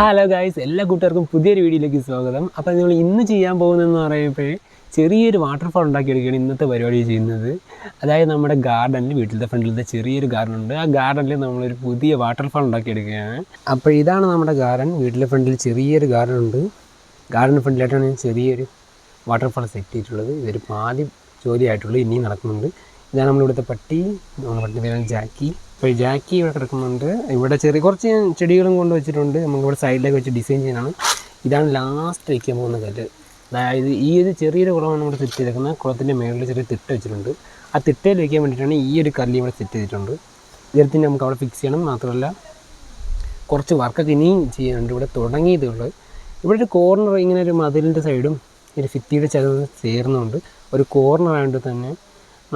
Hello guys, എല്ലാ കൂട്ടുകാർക്കും പുതിയൊരു വീഡിയോയിലേക്ക് സ്വാഗതം. അപ്പോൾ നമ്മൾ ഇന്ന് ചെയ്യാൻ പോകുന്നതെന്ന് പറയുമ്പോൾ ചെറിയൊരു വാട്ടർഫാൾ ഉണ്ടാക്കിയെടുക്കുകയാണ് ഇന്നത്തെ പരിപാടി ചെയ്യുന്നത്. അതായത് നമ്മുടെ ഗാർഡനിൽ, വീട്ടിലത്തെ ഫ്രണ്ടിലത്തെ ചെറിയൊരു ഗാർഡൻ ഉണ്ട്. ആ ഗാർഡനിൽ നമ്മളൊരു പുതിയ വാട്ടർഫാൾ ഉണ്ടാക്കിയെടുക്കുകയാണ്. അപ്പോൾ ഇതാണ് നമ്മുടെ ഗാർഡൻ. വീട്ടിലെ ഫ്രണ്ടിൽ ചെറിയൊരു ഗാർഡൻ ഉണ്ട്. ഗാർഡൻ ഫ്രണ്ടിലായിട്ടാണ് ചെറിയൊരു വാട്ടർഫാൾ സെറ്റ് ചെയ്തിട്ടുള്ളത്. ഇതൊരു പാതി ജോലിയായിട്ടുള്ളൂ, ഇനിയും നടക്കുന്നുണ്ട്. ഇതാണ് നമ്മളിവിടുത്തെ പട്ടി. നമ്മുടെ പട്ടി പേരാണ് ജാക്കി. അപ്പോൾ ജാക്കി ഇവിടെ കിടക്കുന്നുണ്ട്. ഇവിടെ കുറച്ച് ചെടികളും കൊണ്ട് വെച്ചിട്ടുണ്ട്. നമുക്കിവിടെ സൈഡിലേക്ക് വെച്ച് ഡിസൈൻ ചെയ്യാനാണ്. ഇതാണ് ലാസ്റ്റ് വയ്ക്കാൻ പോകുന്ന കല്ല്. അതായത് ഈ ഒരു ചെറിയൊരു കുളമാണ് ഇവിടെ സെറ്റ് ചെയ്തേക്കുന്നത്. കുളത്തിൻ്റെ മേളിൽ ചെറിയ തിട്ട വെച്ചിട്ടുണ്ട്. ആ തിട്ടയിൽ വയ്ക്കാൻ വേണ്ടിയിട്ടാണ് ഈ ഒരു കല്ല് ഇവിടെ സെറ്റ് ചെയ്തിട്ടുണ്ട്. ഇതരത്തിന് നമുക്ക് അവിടെ ഫിക്സ് ചെയ്യണം. മാത്രമല്ല കുറച്ച് വർക്കൊക്കെ ഇനിയും ചെയ്യാനുണ്ട്. ഇവിടെ തുടങ്ങിയതുള്ളത്. ഇവിടെ ഒരു കോർണർ, ഇങ്ങനെ ഒരു മതിലിൻ്റെ സൈഡും ഒരു ഭിത്തിയുടെ ചതുവ് ചേർന്നുകൊണ്ട് ഒരു കോർണർ ആയതുകൊണ്ട് തന്നെ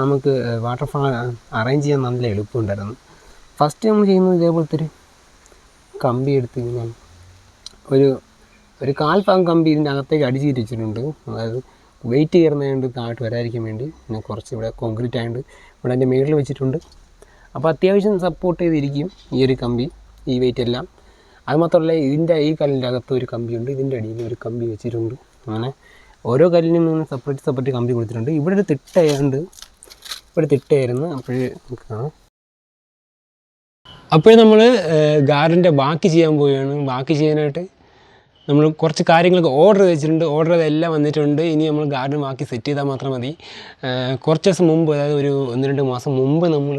നമുക്ക് വാട്ടർഫാൾ അറേഞ്ച് ചെയ്യാൻ നല്ല എളുപ്പമുണ്ടായിരുന്നു. ഫസ്റ്റ് നമ്മൾ ചെയ്യുന്നത് ഇതേപോലത്തെ ഒരു കമ്പി എടുത്ത് കഴിഞ്ഞാൽ ഒരു കാൽഭാഗം കമ്പി ഇതിൻ്റെ അകത്തേക്ക് അടിച്ചിട്ട് വെച്ചിട്ടുണ്ട്. അതായത് വെയിറ്റ് കയറുന്നതുകൊണ്ട് താഴോട്ട് വരാതിരിക്കാൻ വേണ്ടി. പിന്നെ കുറച്ച് ഇവിടെ കോൺക്രീറ്റ് ആയതുകൊണ്ട് ഇവിടെ അതിൻ്റെ മുകളിൽ വെച്ചിട്ടുണ്ട്. അപ്പോൾ അത്യാവശ്യം സപ്പോർട്ട് ചെയ്തിരിക്കും ഈ ഒരു കമ്പി, ഈ വെയിറ്റ് എല്ലാം. അത് മാത്രമല്ല ഈ കല്ലിൻ്റെ അകത്ത് ഒരു കമ്പിയുണ്ട്, ഇതിൻ്റെ അടിയിൽ ഒരു കമ്പി വെച്ചിട്ടുണ്ട്. അങ്ങനെ ഓരോ കല്ലിനും സെപ്പറേറ്റ് കമ്പി കൊടുത്തിട്ടുണ്ട്. ഇവിടെ ഒരു തിട്ടയുണ്ട്, ഇവിടെ തിട്ടയായിരുന്നു. അപ്പോൾ നമ്മൾ ഗാർഡൻ്റെ ബാക്കി ചെയ്യാൻ പോവുകയാണ്. ബാക്കി ചെയ്യാനായിട്ട് നമ്മൾ കുറച്ച് കാര്യങ്ങളൊക്കെ ഓർഡർ വെച്ചിട്ടുണ്ട്. ഓർഡർ ചെയ്തെല്ലാം വന്നിട്ടുണ്ട്. ഇനി നമ്മൾ ഗാർഡൻ ബാക്കി സെറ്റ് ചെയ്താൽ മാത്രം മതി. കുറച്ച് ദിവസം മുമ്പ്, അതായത് ഒരു 1-2 മാസം മുമ്പ് നമ്മൾ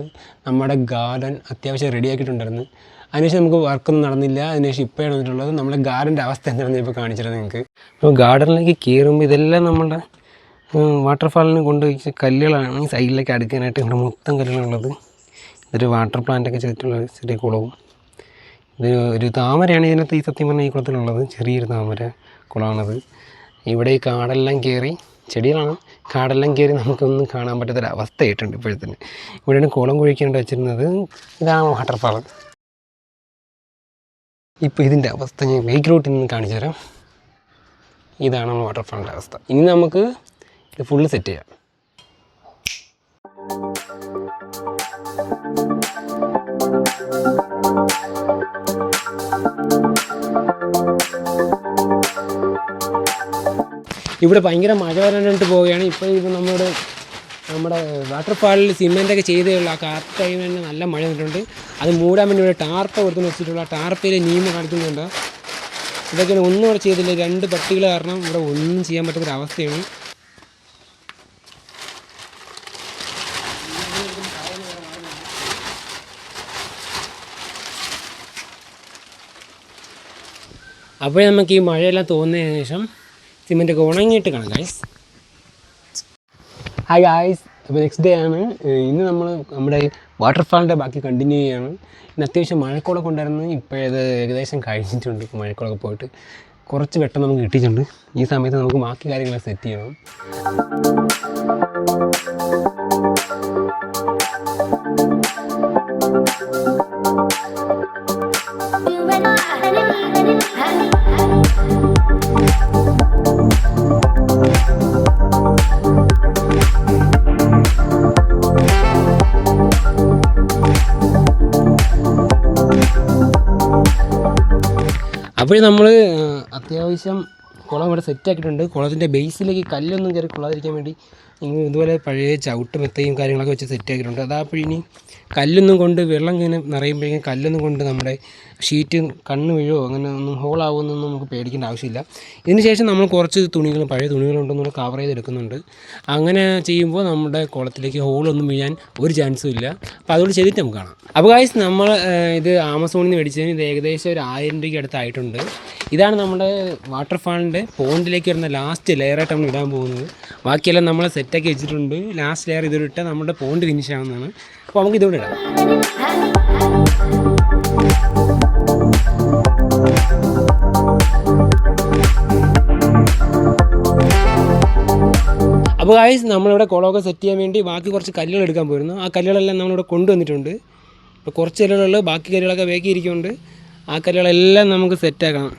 നമ്മുടെ ഗാർഡൻ അത്യാവശ്യം റെഡിയാക്കിയിട്ടുണ്ടായിരുന്നു. അതിനുശേഷം നമുക്ക് വർക്കൊന്നും നടന്നില്ല. അതിനുശേഷം ഇപ്പോഴാണ് വന്നിട്ടുള്ളത്. നമ്മുടെ ഗാർഡൻ്റെ അവസ്ഥ എന്താണെന്ന് ഇപ്പോൾ കാണിച്ചിരുന്നത് നിങ്ങൾക്ക്. അപ്പോൾ ഗാർഡനിലേക്ക് കയറുമ്പോൾ ഇതെല്ലാം നമ്മുടെ വാട്ടർഫാളിന് കൊണ്ടുപോയി കല്ലുകളാണ് ഈ സൈഡിലേക്ക് അടുക്കാനായിട്ട്. ഇവിടെ മൊത്തം കല്ലുകളുള്ളത്. ഇതൊരു വാട്ടർ പ്ലാന്റൊക്കെ ചെയ്തിട്ടുള്ള ചെറിയ കുളവും. ഇത് ഒരു താമരയാണ് ഇതിനകത്ത്, ഈ സത്യം പറഞ്ഞാൽ ഈ കുളത്തിലുള്ളത് ചെറിയൊരു താമര കുളമാണത്. ഇവിടെ ഈ കാടെല്ലാം കയറി, ചെടികളാണ്, കാടെല്ലാം കയറി നമുക്കൊന്നും കാണാൻ പറ്റാത്തൊരവസ്ഥയായിട്ടുണ്ട് ഇപ്പോഴത്തേന്. ഇവിടെയാണ് കുളം കുഴിക്കാനായിട്ട് വെച്ചിരുന്നത്. ഇതാണ് വാട്ടർഫാൾ. ഇപ്പോൾ ഇതിൻ്റെ അവസ്ഥ ഞാൻ ബൈക്ക് റൂട്ടിൽ നിന്ന് കാണിച്ചു തരാം. ഇതാണ് നമ്മൾ വാട്ടർഫാളിൻ്റെ അവസ്ഥ. ഇനി നമുക്ക് ഇത് ഫുള്ള് സെറ്റ് ചെയ്യാം. ഇവിടെ ഭയങ്കര മഴ വരാനായിട്ട് പോവുകയാണ്. ഇപ്പോൾ നമ്മുടെ വാട്ടർഫാളിൽ സിമെൻറ്റൊക്കെ ചെയ്തേയുള്ള ആ കറക്റ്റ് ടൈം തന്നെ നല്ല മഴ വന്നിട്ടുണ്ട്. അത് മൂടാൻ വേണ്ടി ഇവിടെ ടാർപ്പ കൊടുത്ത് വെച്ചിട്ടുള്ള ആ ടാർപ്പയിൽ നീമ കാണിക്കുന്നുണ്ട്. ഇതൊക്കെ ഒന്നും ഇവിടെ ചെയ്തില്ല. 2 പട്ടികൾ കാരണം ഇവിടെ ഒന്നും ചെയ്യാൻ പറ്റാത്തൊരവസ്ഥയാണ്. അപ്പോൾ നമുക്ക് ഈ മഴയെല്ലാം തോന്നിയതിന് ശേഷം സിമെൻറ്റൊക്കെ ഉണങ്ങിയിട്ട് കാണാം ഗായ്സ്. ഹായ് ഗായ്സ്, അപ്പോൾ നെക്സ്റ്റ് ഡേ ആണ്. ഇന്ന് നമ്മൾ നമ്മുടെ വാട്ടർഫാളിൻ്റെ ബാക്കി കണ്ടിന്യൂ ചെയ്യുകയാണ്. ഇന്ന് അത്യാവശ്യം മഴക്കോളൊക്കെ ഉണ്ടായിരുന്നു. ഇപ്പോഴത് ഏകദേശം കഴിഞ്ഞിട്ടുണ്ട്. മഴക്കോളൊക്കെ പോയിട്ട് കുറച്ച് വെട്ടം നമുക്ക് കിട്ടിയിട്ടുണ്ട്. ഈ സമയത്ത് നമുക്ക് ബാക്കി കാര്യങ്ങളൊക്കെ സെറ്റ് ചെയ്യണം. അപ്പോൾ നമ്മൾ അത്യാവശ്യം കുളം ഇവിടെ സെറ്റാക്കിയിട്ടുണ്ട്. കുളത്തിൻ്റെ ബേസിലേക്ക് കല്ലൊന്നും കയറി കൊള്ളാതിരിക്കാൻ വേണ്ടി ഇതുപോലെ പഴയ ചവിട്ട് മെത്തയും കാര്യങ്ങളൊക്കെ വെച്ച് സെറ്റാക്കിയിട്ടുണ്ട്. അതാപ്പോൾ ഇനി കല്ലൊന്നും കൊണ്ട് വെള്ളം ഇങ്ങനെ നിറയുമ്പോഴേക്കും കല്ലൊന്നും കൊണ്ട് നമ്മുടെ ഷീറ്റ് കണ്ണ് വീഴോ അങ്ങനെ ഒന്നും ഹോളാവുമെന്നൊന്നും നമുക്ക് പേടിക്കേണ്ട ആവശ്യമില്ല. ഇതിന് ശേഷം നമ്മൾ കുറച്ച് പഴയ തുണികളുണ്ടെന്നുള്ള കവർ ചെയ്തെടുക്കുന്നുണ്ട്. അങ്ങനെ ചെയ്യുമ്പോൾ നമ്മുടെ കുളത്തിലേക്ക് ഹോളൊന്നും വീഴാൻ ഒരു ചാൻസും ഇല്ല. അപ്പോൾ അതുകൊണ്ട് ചെയ്തിട്ട് നമുക്ക് കാണാം. അപ്പോൾ ഗായ്സ്, നമ്മൾ ഇത് ആമസോണിൽ നിന്ന് മേടിച്ചതിന് ഇത് ഏകദേശം ഒരു 1000 രൂപയ്ക്ക് അടുത്തായിട്ടുണ്ട്. ഇതാണ് നമ്മുടെ വാട്ടർഫാളിൻ്റെ പോണ്ടിലേക്ക് വരുന്ന ലാസ്റ്റ് ലെയറായിട്ട് നമ്മൾ ഇടാൻ പോകുന്നത്. ബാക്കിയെല്ലാം നമ്മൾ സെറ്റാക്കി വെച്ചിട്ടുണ്ട്. ലാസ്റ്റ് ലെയർ ഇതിലിട്ട് നമ്മുടെ പോണ്ട് ഫിനിഷ് ആവുന്നതാണ്. അപ്പോൾ നമുക്ക് ഇതോടെ ഇടാം. അപ്പോൾ ഗായ്സ്, നമ്മളിവിടെ കുളമൊക്കെ സെറ്റ് ചെയ്യാൻ വേണ്ടി ബാക്കി കുറച്ച് കല്ലുകൾ എടുക്കാൻ പോയിരുന്നു. ആ കല്ലുകളെല്ലാം നമ്മളിവിടെ കൊണ്ടുവന്നിട്ടുണ്ട്. ഇപ്പോൾ കുറച്ച് കല്ലുകളുള്ള, ബാക്കി കല്ലുകളൊക്കെ വേക്കിയിരിക്കുന്നുണ്ട്. ആ കല്ലുകളെല്ലാം നമുക്ക് സെറ്റാക്കണം.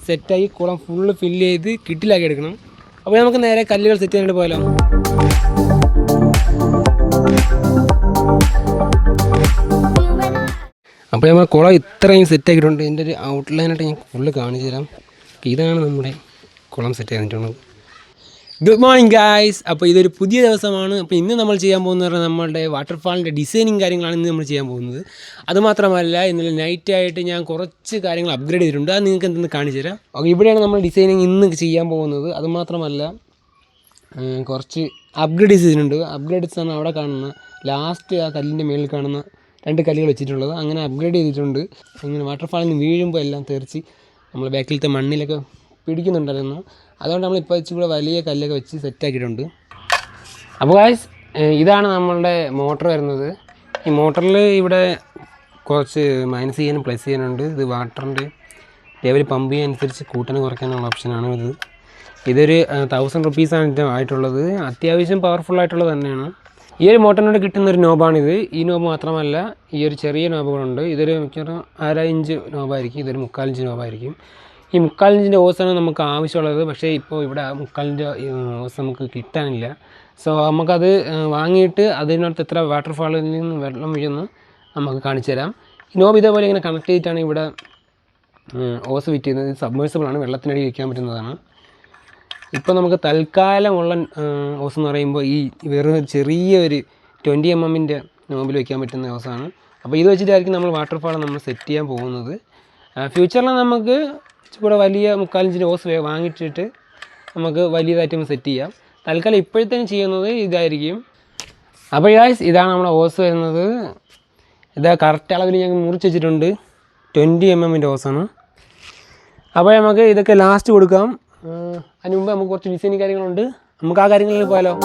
സെറ്റായി കുളം ഫുള്ള് ഫില്ല് ചെയ്ത് കിട്ടിലാക്കി എടുക്കണം. അപ്പോൾ നമുക്ക് നേരെ കല്ലുകൾ സെറ്റ് ചെയ്യാനായിട്ട് പോയാലോ. അപ്പോൾ നമ്മൾ കുളം ഇത്രയും സെറ്റാക്കിയിട്ടുണ്ട്. ഇതിൻ്റെ ഒരു ഔട്ട്ലൈനായിട്ട് ഞാൻ ഫുള്ള് കാണിച്ചു തരാം. ഇതാണ് നമ്മുടെ കുളം സെറ്റ് ചെയ്തിട്ടുള്ളത്. Good morning guys. അപ്പോൾ ഇതൊരു പുതിയ ദിവസമാണ്. അപ്പോൾ ഇന്ന് നമ്മൾ ചെയ്യാൻ പോകുന്നത് പറഞ്ഞാൽ നമ്മളുടെ വാട്ടർഫാളിൻ്റെ ഡിസൈനിങ് കാര്യങ്ങളാണ് ഇന്ന് നമ്മൾ ചെയ്യാൻ പോകുന്നത്. അതുമാത്രമല്ല ഇന്നലെ നൈറ്റായിട്ട് ഞാൻ കുറച്ച് കാര്യങ്ങൾ അപ്ഗ്രേഡ് ചെയ്തിട്ടുണ്ട്. അത് നിങ്ങൾക്ക് എന്തെന്ന് കാണിച്ചു തരാം. ഓക്കെ, ഇവിടെയാണ് നമ്മൾ ഡിസൈനിങ് ഇന്ന് ചെയ്യാൻ പോകുന്നത്. അതുമാത്രമല്ല കുറച്ച് അപ്ഗ്രേഡ് ചെയ്തിട്ടുണ്ട്. അപ്ഗ്രേഡ്സ് ആണ് അവിടെ കാണുന്ന ലാസ്റ്റ് ആ കല്ലിൻ്റെ മേളിൽ കാണുന്ന 2 കല്ലുകൾ വെച്ചിട്ടുള്ളത്. അങ്ങനെ അപ്ഗ്രേഡ് ചെയ്തിട്ടുണ്ട്. അങ്ങനെ വാട്ടർഫാളിൽ നിന്ന് വീഴുമ്പോൾ എല്ലാം തെറിച്ച് നമ്മൾ ബാക്കിലത്തെ മണ്ണിലൊക്കെ പിടിക്കുന്നുണ്ടായിരുന്നു. അതുകൊണ്ട് നമ്മളിപ്പോൾ ഇച്ചിരി വലിയ കല്ലൊക്കെ വെച്ച് സെറ്റാക്കിയിട്ടുണ്ട്. അപ്പോൾ ഗായ്സ്, ഇതാണ് നമ്മളുടെ മോട്ടർ വരുന്നത്. ഈ മോട്ടറിൽ ഇവിടെ കുറച്ച് മൈനസ് ചെയ്യാനും പ്ലസ് ചെയ്യാനുണ്ട്. ഇത് വാട്ടറിൻ്റെ ലെവൽ പമ്പ് ചെയ്യാൻ അനുസരിച്ച് കൂട്ടാനും കുറയ്ക്കാനുള്ള ഓപ്ഷനാണ് ഇത്. ഇതൊരു 1000 റുപ്പീസാണ് ആയിട്ടുള്ളത്. അത്യാവശ്യം പവർഫുള്ളായിട്ടുള്ളത് തന്നെയാണ്. ഈ ഒരു മോട്ടറിനോട് കിട്ടുന്നൊരു നോബാണിത്. ഈ നോബ് മാത്രമല്ല, ഈ ഒരു ചെറിയ നോബുകളുണ്ട്. ഇതൊരു മിക്കവാറും 1/2 ഇഞ്ച് നോബായിരിക്കും. ഇതൊരു 3/4 ഇഞ്ച് നോബായിരിക്കും. ഈ 3/4 ഇഞ്ചിൻ്റെ ഓസാണ് നമുക്ക് ആവശ്യമുള്ളത്. പക്ഷേ ഇപ്പോൾ ഇവിടെ 3/4 ഇഞ്ച് ഓസ് നമുക്ക് കിട്ടാനില്ല. സോ നമുക്കത് വാങ്ങിയിട്ട് അതിനകത്ത് എത്ര വാട്ടർഫാളിൽ നിന്ന് വെള്ളം വീഴുന്നു നമുക്ക് കാണിച്ചു തരാം. ഈ നോബ് ഇതേപോലെ ഇങ്ങനെ കണക്ട് ചെയ്തിട്ടാണ് ഇവിടെ ഓസ് ഫിറ്റ് ചെയ്യുന്നത്. സബ്മേഴ്സിബിളാണ്, വെള്ളത്തിനടി വയ്ക്കാൻ പറ്റുന്നതാണ്. ഇപ്പോൾ നമുക്ക് തൽക്കാലമുള്ള ഓസ് എന്ന് പറയുമ്പോൾ ഈ വെറും ചെറിയൊരു 20 mm നോബിൽ വയ്ക്കാൻ പറ്റുന്ന ഓസാണ്. അപ്പോൾ ഇത് വെച്ചിട്ടായിരിക്കും നമ്മൾ വാട്ടർഫാൾ നമ്മൾ സെറ്റ് ചെയ്യാൻ പോകുന്നത്. ഫ്യൂച്ചറിൽ നമുക്ക് കൂടെ വലിയ 3/4 ഇഞ്ചിൻ്റെ ഓസ് വാങ്ങിച്ചിട്ട് നമുക്ക് വലിയതായിട്ട് സെറ്റ് ചെയ്യാം. തൽക്കാലം ഇപ്പോഴത്തേനും ചെയ്യുന്നത് ഇതായിരിക്കും. അപ്പോൾ ഗായ്സ്, ഇതാണ് നമ്മുടെ ഓസ് വരുന്നത്. ഇതാ കറക്റ്റ് അളവിൽ ഞങ്ങൾ മുറിച്ച് വെച്ചിട്ടുണ്ട്. 20 mm ഓസാണ്. അപ്പോൾ നമുക്ക് ഇതൊക്കെ ലാസ്റ്റ് കൊടുക്കാം. അതിന് മുമ്പ് നമുക്ക് കുറച്ച് ഡിസൈനിങ് കാര്യങ്ങളുണ്ട്. നമുക്ക് ആ കാര്യങ്ങളിൽ പോയാലോ?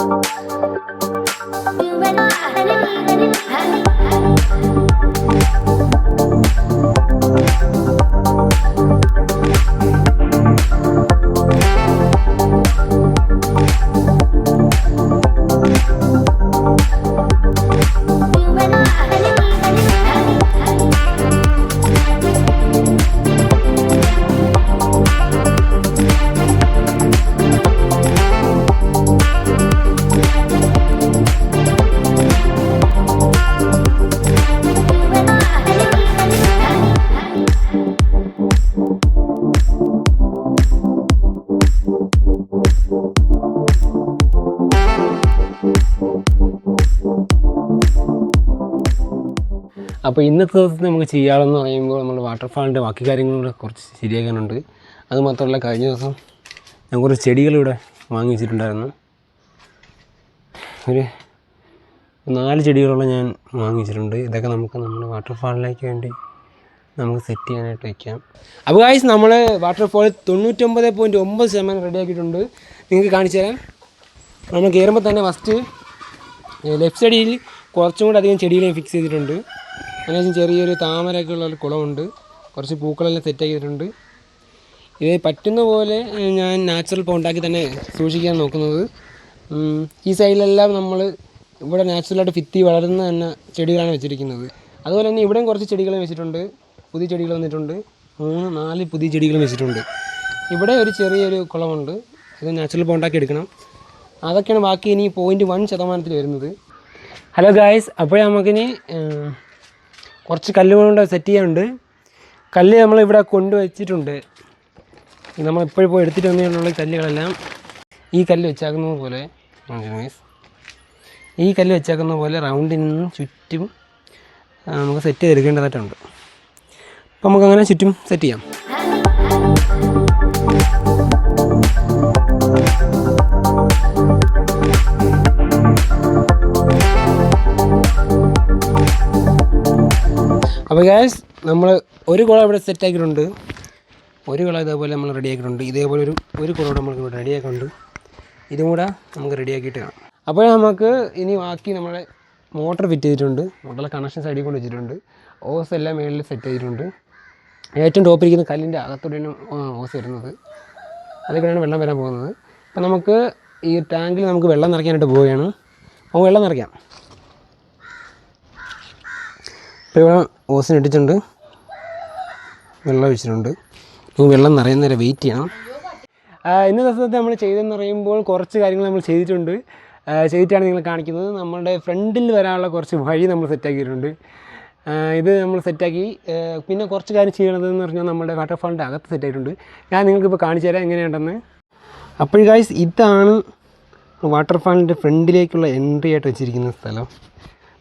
അപ്പോൾ ഇന്നത്തെ ദിവസത്തിൽ നമുക്ക് ചെയ്യാമെന്ന് പറയുമ്പോൾ നമ്മൾ വാട്ടർഫാളിൻ്റെ ബാക്കി കാര്യങ്ങളൂടെ കുറച്ച് ശരിയാക്കാനുണ്ട്. അതുമാത്രമല്ല, കഴിഞ്ഞ ദിവസം ഞാൻ കുറച്ച് ചെടികളിവിടെ വാങ്ങി വെച്ചിട്ടുണ്ടായിരുന്നു. ഒരു 4 ചെടികളോളം ഞാൻ വാങ്ങി വെച്ചിട്ടുണ്ട്. ഇതൊക്കെ നമുക്ക് നമ്മുടെ വാട്ടർഫാളിലേക്ക് വേണ്ടി നമുക്ക് സെറ്റ് ചെയ്യാനായിട്ട് വയ്ക്കാം. അപ്പോൾ ഗായ്സ്, നമ്മൾ വാട്ടർഫാൾ 99.9% റെഡിയാക്കിയിട്ടുണ്ട്. നിങ്ങൾക്ക് കാണിച്ചു തരാം. നമ്മൾ കയറുമ്പോൾ തന്നെ ഫസ്റ്റ് ലെഫ്റ്റ് സൈഡിൽ കുറച്ചും കൂടി അധികം ചെടികൾ ഫിക്സ് ചെയ്തിട്ടുണ്ട്. അതിനുശേഷം ചെറിയൊരു താമരയൊക്കെ ഉള്ള ഒരു കുളമുണ്ട്. കുറച്ച് പൂക്കളെല്ലാം സെറ്റ് ചെയ്തിട്ടുണ്ട്. ഇത് പറ്റുന്ന പോലെ ഞാൻ നാച്ചുറൽ പോണ്ടാക്കി തന്നെ സൂക്ഷിക്കാൻ നോക്കുന്നത്. ഈ സൈഡിലെല്ലാം നമ്മൾ ഇവിടെ നാച്ചുറലായിട്ട് ഭിത്തി വളരുന്ന തന്നെ ചെടികളാണ് വെച്ചിരിക്കുന്നത്. അതുപോലെ തന്നെ ഇവിടെയും കുറച്ച് ചെടികളും വെച്ചിട്ടുണ്ട്. പുതിയ ചെടികൾ വന്നിട്ടുണ്ട്. 3-4 പുതിയ ചെടികളും വെച്ചിട്ടുണ്ട്. ഇവിടെ ഒരു ചെറിയൊരു കുളമുണ്ട്. ഇത് നാച്ചുറൽ പോണ്ടാക്കി എടുക്കണം. അതൊക്കെയാണ് ബാക്കി ഇനി 0.1% വരുന്നത്. ഹലോ ഗായ്സ്, അപ്പോൾ നമുക്കിനി കുറച്ച് കല്ലുകൊണ്ട് സെറ്റ് ചെയ്യാനുണ്ട്. കല്ല് നമ്മളിവിടെ കൊണ്ടുവച്ചിട്ടുണ്ട്. നമ്മളിപ്പോഴും പോയി എടുത്തിട്ട് വന്നുള്ള കല്ലുകളെല്ലാം ഈ കല്ല് വെച്ചാക്കുന്നത് പോലെ റൗണ്ടിൽ നിന്ന് ചുറ്റും നമുക്ക് സെറ്റ് ചെയ്തെടുക്കേണ്ടതായിട്ടുണ്ട്. അപ്പോൾ നമുക്കങ്ങനെ ചുറ്റും സെറ്റ് ചെയ്യാം. അപ്പോൾ ഗായ്സ്, നമ്മൾ ഒരു കുളം ഇവിടെ സെറ്റാക്കിയിട്ടുണ്ട്. ഒരു കുളം ഇതേപോലെ നമ്മൾ റെഡിയാക്കിയിട്ടുണ്ട്. ഇതേപോലെ ഒരു കുളം നമ്മൾക്ക് ഇവിടെ റെഡിയാക്കിയിട്ടുണ്ട്. ഇതും കൂടെ നമുക്ക് റെഡിയാക്കിയിട്ട് കാണാം. അപ്പോൾ നമുക്ക് ഇനി ബാക്കി നമ്മളെ മോട്ടർ ഫിറ്റ് ചെയ്തിട്ടുണ്ട്. മോട്ടറിലെ കണക്ഷൻ സൈഡിൽ കൊണ്ട് വെച്ചിട്ടുണ്ട്. ഓസ് എല്ലാം മേളിൽ സെറ്റ് ചെയ്തിട്ടുണ്ട്. ഏറ്റവും ടോപ്പിരിക്കുന്ന കല്ലിൻ്റെ അകത്തോടെയാണ് ഓസ് വരുന്നത്. അതിലൂടെയാണ് വെള്ളം വരാൻ പോകുന്നത്. അപ്പോൾ നമുക്ക് ഈ ടാങ്കിൽ നമുക്ക് വെള്ളം നിറയ്ക്കാനായിട്ട് പോവുകയാണ്. നമുക്ക് വെള്ളം നിറയ്ക്കാം. ഇപ്പോൾ ഇവിടെ ഓസിന് ഇട്ടിട്ടുണ്ട്, വെള്ളം ഒഴിച്ചിട്ടുണ്ട്. നമുക്ക് വെള്ളം നിറയുന്നവരെ വെയിറ്റ് ചെയ്യണം. ഇന്ന ദിവസത്തെ നമ്മൾ ചെയ്തെന്ന് പറയുമ്പോൾ കുറച്ച് കാര്യങ്ങൾ നമ്മൾ ചെയ്തിട്ടാണ് നിങ്ങൾ കാണിക്കുന്നത്. നമ്മളുടെ ഫ്രണ്ടിൽ വരാനുള്ള കുറച്ച് വഴി നമ്മൾ സെറ്റാക്കിയിട്ടുണ്ട്. ഇത് നമ്മൾ സെറ്റാക്കി. പിന്നെ കുറച്ച് കാര്യം ചെയ്യണതെന്ന് പറഞ്ഞാൽ നമ്മുടെ വാട്ടർഫാളിൻ്റെ അകത്ത് സെറ്റായിട്ടുണ്ട്. ഞാൻ നിങ്ങൾക്കിപ്പോൾ കാണിച്ചു തരാം എങ്ങനെയുണ്ടെന്ന്. അപ്പോൾ ഗൈസ്, ഇതാണ് വാട്ടർഫാളിൻ്റെ ഫ്രണ്ടിലേക്കുള്ള എൻട്രി ആയിട്ട് വെച്ചിരിക്കുന്ന സ്ഥലം.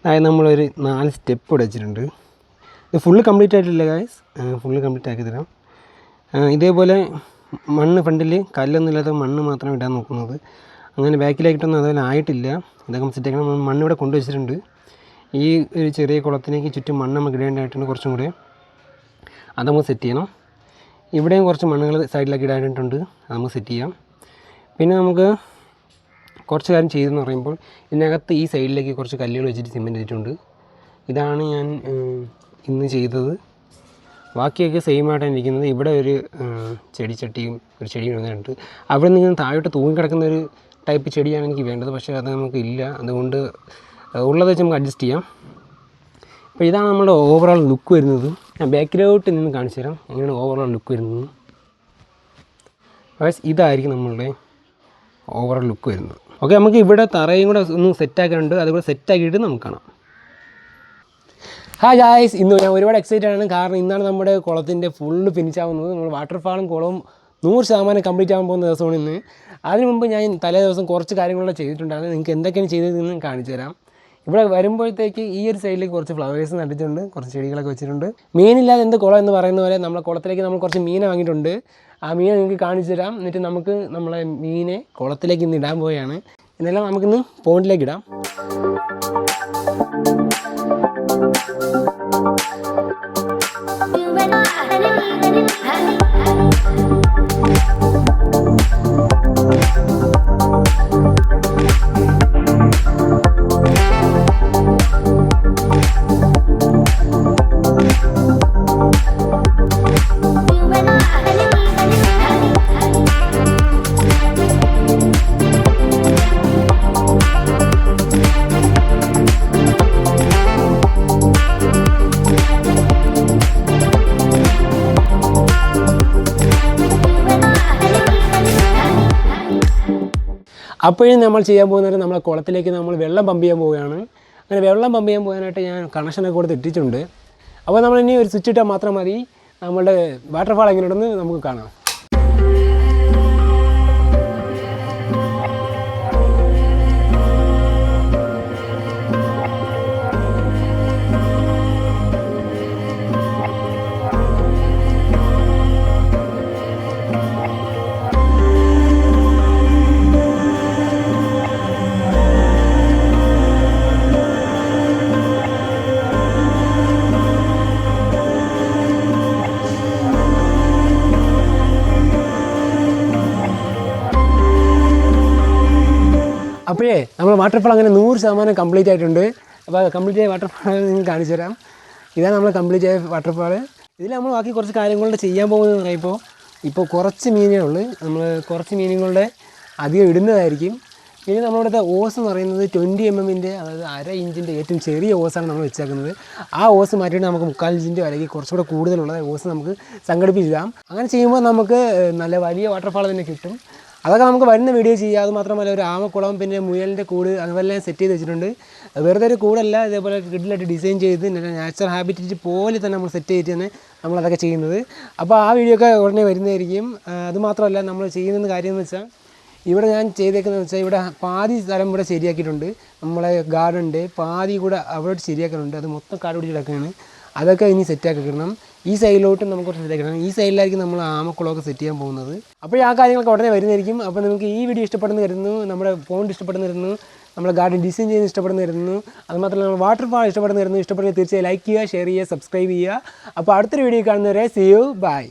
അതായത് നമ്മളൊരു 4 സ്റ്റെപ്പ് ഇവിടെ വെച്ചിട്ടുണ്ട്. ഇത് ഫുള്ള് കംപ്ലീറ്റ് ആയിട്ടില്ല ഗൈസ്, ഫുള്ള് കംപ്ലീറ്റ് ആക്കി തരാം. ഇതേപോലെ മണ്ണ് ഫ്രണ്ടിൽ കല്ലൊന്നും ഇല്ലാത്ത മണ്ണ് മാത്രം ഇടാൻ നോക്കുന്നത്. അങ്ങനെ ബാക്കിലായിട്ടൊന്നും അതുപോലെ ആയിട്ടില്ല. ഇതൊക്കെ സെറ്റാക്കണം. മണ്ണിവിടെ കൊണ്ടുവച്ചിട്ടുണ്ട്. ഈ ഒരു ചെറിയ കുളത്തിലേക്ക് ചുറ്റും മണ്ണ് നമുക്ക് ഇടേണ്ടതായിട്ടുണ്ട്. കുറച്ചും കൂടെ അത് നമുക്ക് സെറ്റ് ചെയ്യണം. ഇവിടെയും കുറച്ച് മണ്ണുകൾ സൈഡിലൊക്കെ ഇടാനായിട്ടുണ്ട്. അത് നമുക്ക് സെറ്റ് ചെയ്യാം. പിന്നെ നമുക്ക് കുറച്ച് കാര്യം ചെയ്തെന്ന് പറയുമ്പോൾ ഇതിനകത്ത് ഈ സൈഡിലേക്ക് കുറച്ച് കല്ലുകൾ വെച്ചിട്ട് സിമെൻറ്റ് ചെയ്തിട്ടുണ്ട്. ഇതാണ് ഞാൻ ഇന്ന് ചെയ്തത്. ബാക്കിയൊക്കെ സെയിം ആയിട്ടാണ് ഇരിക്കുന്നത്. ഇവിടെ ഒരു ചെടിച്ചട്ടിയും ഒരു ചെടിയും വന്നിട്ടുണ്ട്. അവിടെ നിന്ന് താഴോട്ട് തൂങ്ങിക്കിടക്കുന്ന ഒരു ടൈപ്പ് ചെടിയാണ് എനിക്ക് വേണ്ടത്. പക്ഷേ അത് നമുക്ക് ഇല്ല. അതുകൊണ്ട് ഉള്ളത് വെച്ച് നമുക്ക് അഡ്ജസ്റ്റ് ചെയ്യാം. അപ്പോൾ ഇതാണ് നമ്മുടെ ഓവറോൾ ലുക്ക് വരുന്നത്. ഞാൻ ബാക്കിലോട്ട് നിന്ന് കാണിച്ചു തരാം എങ്ങനെയാണ് ഓവറോൾ ലുക്ക് വരുന്നത്. പക്ഷേ ഇതായിരിക്കും നമ്മളുടെ ഓവറോൾ ലുക്ക് വരുന്നത്. ഓക്കെ, നമുക്ക് ഇവിടെ തറയും കൂടെ ഒന്ന് സെറ്റാക്കാനുണ്ട്. അതുകൂടെ സെറ്റാക്കിയിട്ട് നമുക്ക് കാണാം. ഹായ് ഗായ്സ്, ഇന്ന് ഞാൻ ഒരുപാട് എക്സൈറ്റഡ് ആണ്. കാരണം ഇന്നാണ് നമ്മുടെ കുളത്തിൻ്റെ ഫുള്ള് ഫിനിഷ് ആവുന്നത്. നമ്മൾ വാട്ടർഫാളും കുളവും 100% കംപ്ലീറ്റ് ആകാൻ പോകുന്ന ദിവസമാണ് ഇന്ന്. അതിന് മുമ്പ് ഞാൻ തലേ ദിവസം കുറച്ച് കാര്യങ്ങളൊക്കെ ചെയ്തിട്ടുണ്ടായിരുന്നു. നിങ്ങൾക്ക് എന്തൊക്കെയാണ് ചെയ്തതെന്ന് കാണിച്ചു തരാം. ഇവിടെ വരുമ്പോഴത്തേക്ക് ഈ ഒരു സൈഡിലേക്ക് കുറച്ച് ഫ്ലവേഴ്സ് നട്ടിട്ടുണ്ട്, കുറച്ച് ചെടികളൊക്കെ വെച്ചിട്ടുണ്ട്. മീനില്ലാതെ എന്ത് കുളം എന്ന് പറയുന്ന പോലെ നമ്മളെ കുളത്തിലേക്ക് നമ്മൾ കുറച്ച് മീനെ വാങ്ങിയിട്ടുണ്ട്. ആ മീനെ നിങ്ങൾക്ക് കാണിച്ചു തരാം. എന്നിട്ട് നമുക്ക് നമ്മളെ മീനെ കുളത്തിലേക്ക് ഇന്ന് ഇടാൻ പോവുകയാണ്. എന്നെല്ലാം നമുക്കിന്ന് പോണ്ടിലേക്ക് ഇടാം. അപ്പോഴും നമ്മൾ ചെയ്യാൻ പോകുന്നത് നമ്മളെ കുളത്തിലേക്ക് നമ്മൾ വെള്ളം പമ്പ് ചെയ്യാൻ പോവുകയാണ്. അങ്ങനെ വെള്ളം പമ്പ് ചെയ്യാൻ പോകാനായിട്ട് ഞാൻ കണക്ഷനൊക്കെ കൊടുത്ത് ഇട്ടിട്ടുണ്ട്. അപ്പോൾ നമ്മൾ ഇനി ഒരു സ്വിച്ച് ഇട്ടാൽ മാത്രം മതി. നമ്മളുടെ വാട്ടർഫാൾ എങ്ങനെയുണ്ടെന്ന് നമുക്ക് കാണാം. അപ്പോഴേ നമ്മൾ വാട്ടർഫാൾ അങ്ങനെ 100% കംപ്ലീറ്റ് ആയിട്ടുണ്ട്. അപ്പോൾ കംപ്ലീറ്റ് ആയ വാട്ടർഫാൾ നിങ്ങൾക്ക് കാണിച്ചു തരാം. ഇതാണ് നമ്മൾ കംപ്ലീറ്റ് ആയ വാട്ടർഫാൾ. ഇതിൽ നമ്മൾ ബാക്കി കുറച്ച് കാര്യങ്ങളുടെ ചെയ്യാൻ പോകുന്നത് പറയുമ്പോൾ ഇപ്പോൾ കുറച്ച് മീനുകളേ ഉള്ളൂ. നമ്മൾ കുറച്ച് മീനുകളുടെ അധികം ഇടുന്നതായിരിക്കും. പിന്നെ നമ്മളിവിടുത്തെ ഓസ് എന്ന് പറയുന്നത് 20 mm, അതായത് 1/2 ഇഞ്ചിൻ്റെ ഏറ്റവും ചെറിയ ഓസാണ് നമ്മൾ വെച്ചേക്കുന്നത്. ആ ഓസ് മാറ്റിയിട്ട് നമുക്ക് 3/4 ഇഞ്ചിൻ്റെ അല്ലെങ്കിൽ കുറച്ചുകൂടെ കൂടുതലുള്ള ഓസ് നമുക്ക് സംഘടിപ്പിച്ചിടാം. അങ്ങനെ ചെയ്യുമ്പോൾ നമുക്ക് നല്ല വലിയ വാട്ടർഫാൾ തന്നെ കിട്ടും. അതൊക്കെ നമുക്ക് വരുന്ന വീഡിയോ ചെയ്യുക. അത് മാത്രമല്ല ഒരു ആമക്കുളം, പിന്നെ മുയലിൻ്റെ കൂട്, അതെല്ലാം സെറ്റ് ചെയ്ത് വെച്ചിട്ടുണ്ട്. വെറുതെ ഒരു കൂടല്ല, ഇതേപോലെ കിഡിലായിട്ട് ഡിസൈൻ ചെയ്ത് നാച്ചുറൽ ഹാബിറ്റേറ്റ് പോലെ തന്നെ നമ്മൾ സെറ്റ് ചെയ്തിട്ട് തന്നെ നമ്മളതൊക്കെ ചെയ്യുന്നത്. അപ്പോൾ ആ വീഡിയോ ഒക്കെ ഉടനെ വരുന്നതായിരിക്കും. അതുമാത്രമല്ല നമ്മൾ ചെയ്യുന്ന കാര്യം എന്ന് വെച്ചാൽ ഇവിടെ ഞാൻ ചെയ്തേക്കുന്നതെന്ന് വെച്ചാൽ ഇവിടെ പാതി സ്ഥലം ഇവിടെ ശരിയാക്കിയിട്ടുണ്ട്. നമ്മളെ ഗാർഡൻ്റെ പാതി കൂടെ അവിടെ ശരിയാക്കുന്നുണ്ട്. അത് മൊത്തം കാട് പിടിച്ച് കിടക്കുകയാണ്. അതൊക്കെ ഇനി സെറ്റാക്കി കിട്ടണം. ഈ സൈഡിലോട്ടും നമുക്ക് കുറച്ച് സെറ്റാക്കി കിട്ടണം. ഈ സൈഡിലായിരിക്കും നമ്മൾ ആമക്കുളമൊക്കെ സെറ്റ് ചെയ്യാൻ പോകുന്നത്. അപ്പോൾ ആ കാര്യങ്ങളൊക്കെ ഉടനെ വരുന്നതായിരിക്കും. അപ്പോൾ നിങ്ങൾക്ക് ഈ വീഡിയോ ഇഷ്ടപ്പെടുന്ന കരുതുന്നു, നമ്മുടെ ഫോണ്ട് ഇഷ്ടപ്പെടുന്ന കരുതുന്നു, നമ്മുടെ ഗാർഡൻ ഡിസൈൻ ചെയ്യുന്നത് ഇഷ്ടപ്പെടുന്ന കരുതുന്നു, അതുമാത്രമല്ല നമ്മൾ വാട്ടർഫാൾ ഇഷ്ടപ്പെടുന്ന കരുതുന്നു. ഇഷ്ടപ്പെടുന്നത് തീർച്ചയായും ലൈക്ക് ചെയ്യുക, ഷെയർ ചെയ്യുക, സബ്സ്ക്രൈബ് ചെയ്യുക. അപ്പോൾ അടുത്തൊരു വീഡിയോ കാണുന്നവരെ സീ യു, ബൈ.